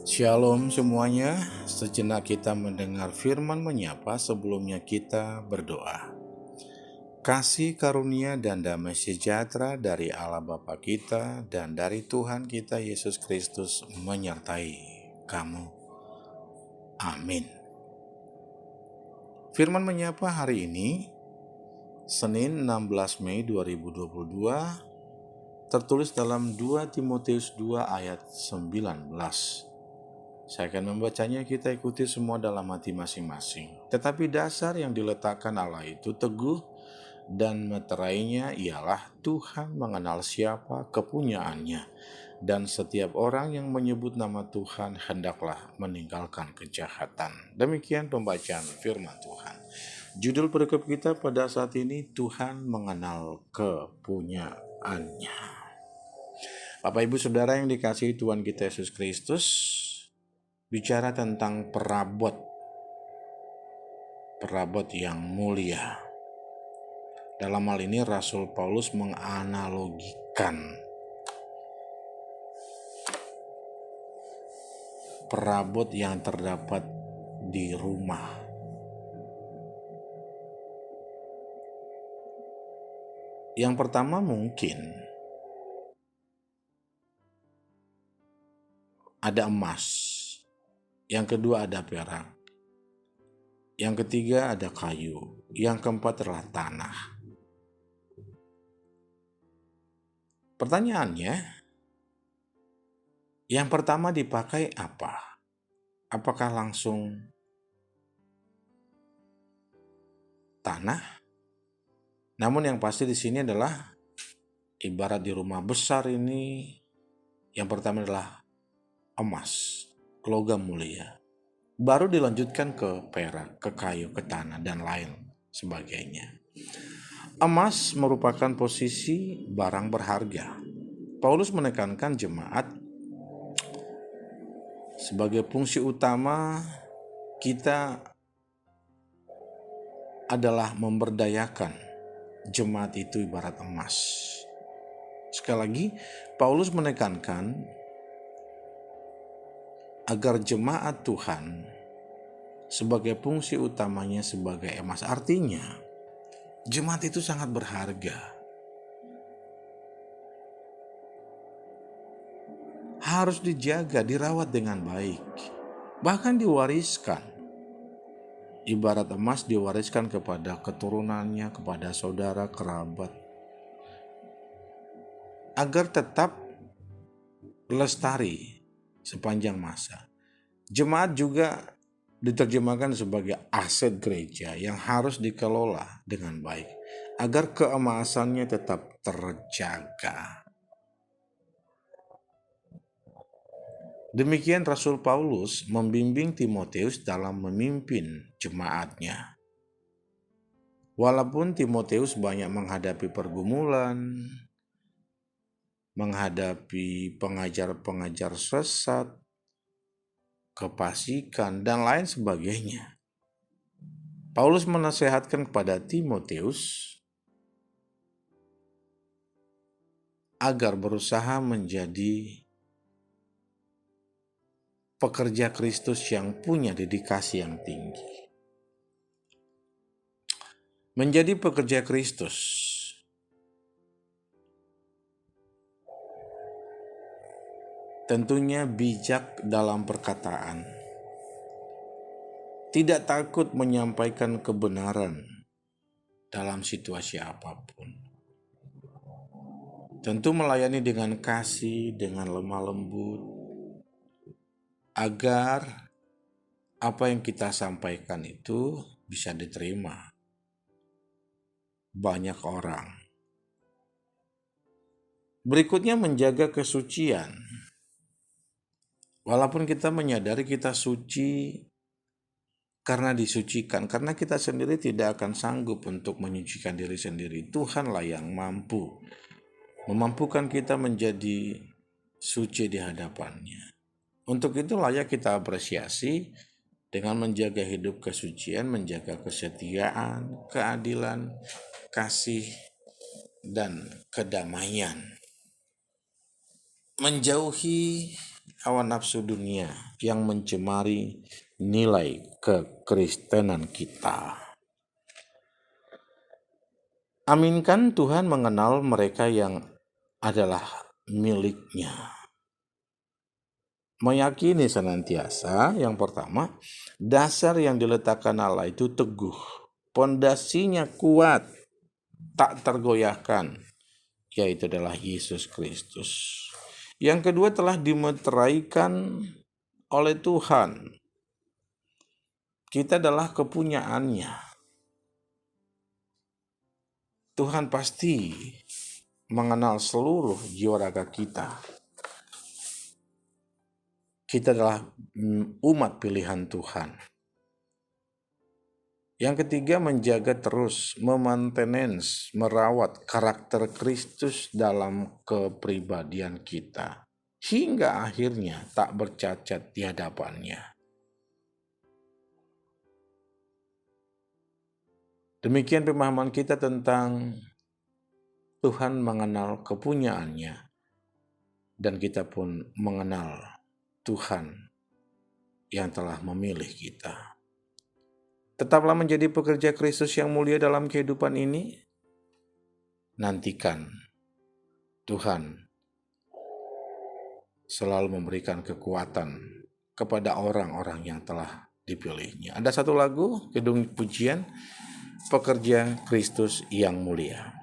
Shalom semuanya, sejenak kita mendengar firman menyapa sebelumnya kita berdoa. Kasih karunia dan damai sejahtera dari Allah Bapa kita dan dari Tuhan kita Yesus Kristus menyertai kamu. Amin. Firman menyapa hari ini, Senin 16 Mei 2022, tertulis dalam 2 Timotius 2 ayat 19. Saya akan membacanya, kita ikuti semua dalam hati masing-masing. Tetapi dasar yang diletakkan Allah itu teguh, dan meterainya ialah Tuhan mengenal siapa kepunyaannya, dan setiap orang yang menyebut nama Tuhan hendaklah meninggalkan kejahatan. Demikian pembacaan firman Tuhan. Judul perikop kita pada saat ini, Tuhan mengenal kepunyaannya. Bapak Ibu Saudara yang dikasihi Tuhan kita Yesus Kristus, bicara tentang perabot yang mulia. Dalam hal ini Rasul Paulus menganalogikan perabot yang terdapat di rumah. Yang pertama mungkin ada emas, yang kedua ada perak, yang ketiga ada kayu, yang keempat adalah tanah. Pertanyaannya, yang pertama dipakai apa? Apakah langsung tanah? Namun yang pasti di sini adalah ibarat di rumah besar ini, yang pertama adalah emas, logam mulia. Baru dilanjutkan ke perak, ke kayu, ke tanah, dan lain sebagainya. Emas merupakan posisi barang berharga. Paulus menekankan jemaat sebagai fungsi utama kita adalah memberdayakan jemaat itu ibarat emas. Sekali lagi, Paulus menekankan agar jemaat Tuhan sebagai fungsi utamanya sebagai emas. Artinya, jemaat itu sangat berharga. Harus dijaga, dirawat dengan baik. Bahkan diwariskan. Ibarat emas diwariskan kepada keturunannya, kepada saudara, kerabat. Agar tetap lestari sepanjang masa. Jemaat juga diterjemahkan sebagai aset gereja yang harus dikelola dengan baik agar keemasannya tetap terjaga. Demikian Rasul Paulus membimbing Timotius dalam memimpin jemaatnya. Walaupun Timotius banyak menghadapi pergumulan, menghadapi pengajar-pengajar sesat, kefasikan, dan lain sebagainya, Paulus menasihatkan kepada Timotius agar berusaha menjadi pekerja Kristus yang punya dedikasi yang tinggi. Menjadi pekerja Kristus tentunya bijak dalam perkataan, tidak takut menyampaikan kebenaran dalam situasi apapun. Tentu melayani dengan kasih, dengan lemah lembut, agar apa yang kita sampaikan itu bisa diterima banyak orang. Berikutnya menjaga kesucian. Walaupun kita menyadari kita suci karena disucikan, karena kita sendiri tidak akan sanggup untuk menyucikan diri sendiri. Tuhanlah yang mampu memampukan kita menjadi suci di hadapannya. Untuk itu layak kita apresiasi dengan menjaga hidup kesucian, menjaga kesetiaan, keadilan, kasih, dan kedamaian. Menjauhi hawa nafsu dunia yang mencemari nilai kekristenan kita. Aminkan Tuhan mengenal mereka yang adalah miliknya. Meyakini senantiasa, yang pertama, dasar yang diletakkan Allah itu teguh, pondasinya kuat, tak tergoyahkan, yaitu adalah Yesus Kristus. Yang kedua, telah dimeteraikan oleh Tuhan. Kita adalah kepunyaannya. Tuhan pasti mengenal seluruh jiwa raga kita. Kita adalah umat pilihan Tuhan. Yang ketiga, menjaga terus, memantenance, merawat karakter Kristus dalam kepribadian kita, hingga akhirnya tak bercacat di hadapannya. Demikian pemahaman kita tentang Tuhan mengenal kepunyaannya, dan kita pun mengenal Tuhan yang telah memilih kita. Tetaplah menjadi pekerja Kristus yang mulia dalam kehidupan ini. Nantikan Tuhan selalu memberikan kekuatan kepada orang-orang yang telah dipilihnya. Ada satu lagu, Kidung Pujian, Pekerja Kristus yang Mulia.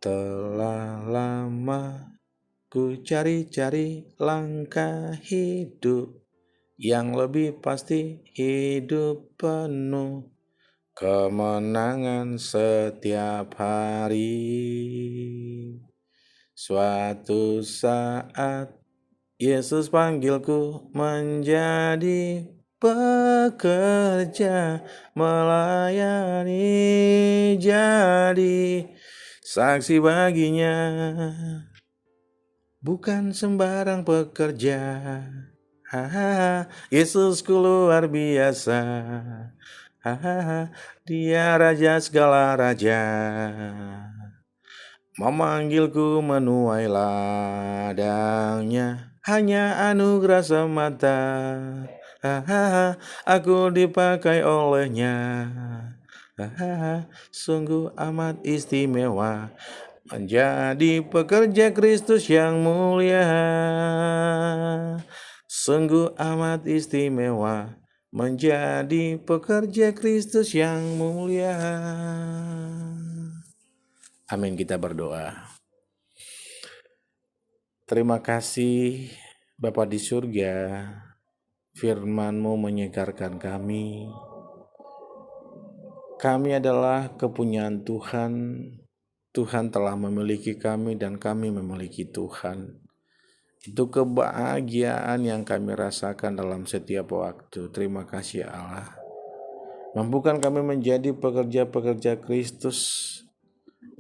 Telah lama ku cari-cari langkah hidup yang lebih pasti, hidup penuh kemenangan setiap hari. Suatu saat Yesus panggilku menjadi pekerja, melayani, jadi saksi baginya. Bukan sembarang pekerja, Yesusku luar biasa, Dia raja segala raja, memanggilku menuai ladangnya, hanya anugerah semata, aku dipakai olehnya, sungguh amat istimewa, menjadi pekerja Kristus yang mulia. Sungguh amat istimewa, menjadi pekerja Kristus yang mulia. Amin, kita berdoa. Terima kasih Bapa di surga, firman-Mu menyegarkan kami. Kami adalah kepunyaan Tuhan. Tuhan telah memiliki kami dan kami memiliki Tuhan. Itu kebahagiaan yang kami rasakan dalam setiap waktu. Terima kasih Allah. Mampukan kami menjadi pekerja-pekerja Kristus,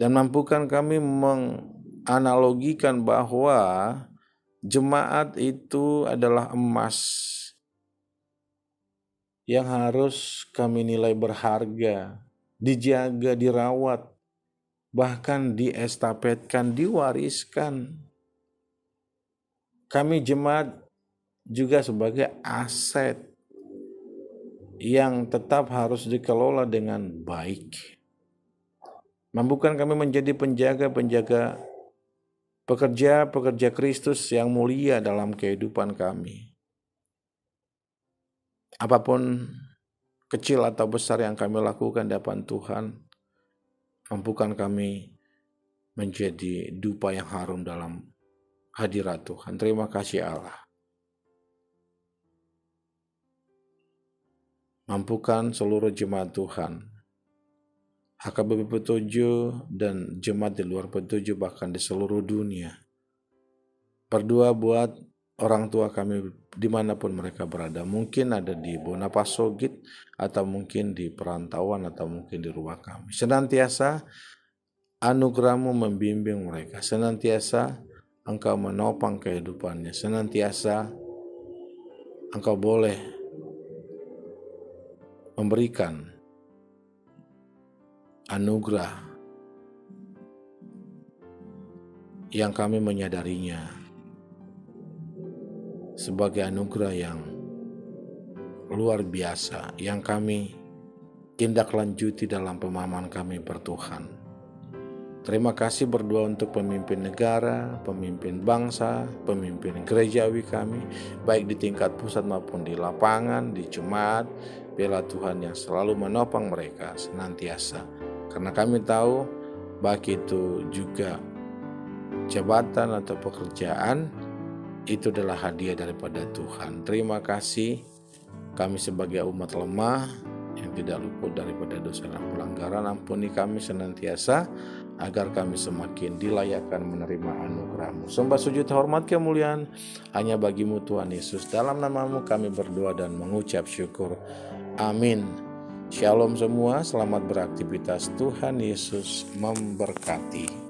dan mampukan kami menganalogikan bahwa jemaat itu adalah emas yang harus kami nilai berharga, dijaga, dirawat, bahkan diestafetkan, diwariskan. Kami jemaat juga sebagai aset yang tetap harus dikelola dengan baik. Mampukan kami menjadi penjaga-penjaga, pekerja-pekerja Kristus yang mulia dalam kehidupan kami. Apapun kecil atau besar yang kami lakukan di hadapan Tuhan, mampukan kami menjadi dupa yang harum dalam hadirat Tuhan. Terima kasih Allah. Mampukan seluruh jemaat Tuhan, HKBP Petujuh dan jemaat di luar Petujuh, bahkan di seluruh dunia, berdoa buat orang tua kami dimanapun mereka berada. Mungkin ada di Bonapasogit, atau mungkin di perantauan, atau mungkin di rumah kami. Senantiasa anugerah-Mu membimbing mereka. Senantiasa Engkau menopang kehidupannya. Senantiasa Engkau boleh memberikan anugerah yang kami menyadarinya sebagai anugerah yang luar biasa yang kami tindak lanjuti dalam pemahaman kami berTuhan. Terima kasih berdoa untuk pemimpin negara, pemimpin bangsa, pemimpin gerejawi kami, baik di tingkat pusat maupun di lapangan, di jemaat. Biarlah Tuhan yang selalu menopang mereka senantiasa. Karena kami tahu, baik itu juga jabatan atau pekerjaan, itu adalah hadiah daripada Tuhan. Terima kasih, kami sebagai umat lemah yang tidak luput daripada dosa dan pelanggaran, ampuni kami senantiasa, agar kami semakin dilayakkan menerima anugerah-Mu. Sembah sujud hormat kemuliaan hanya bagi-Mu Tuhan Yesus. Dalam nama-Mu kami berdoa dan mengucap syukur. Amin. Shalom semua, selamat beraktivitas. Tuhan Yesus memberkati.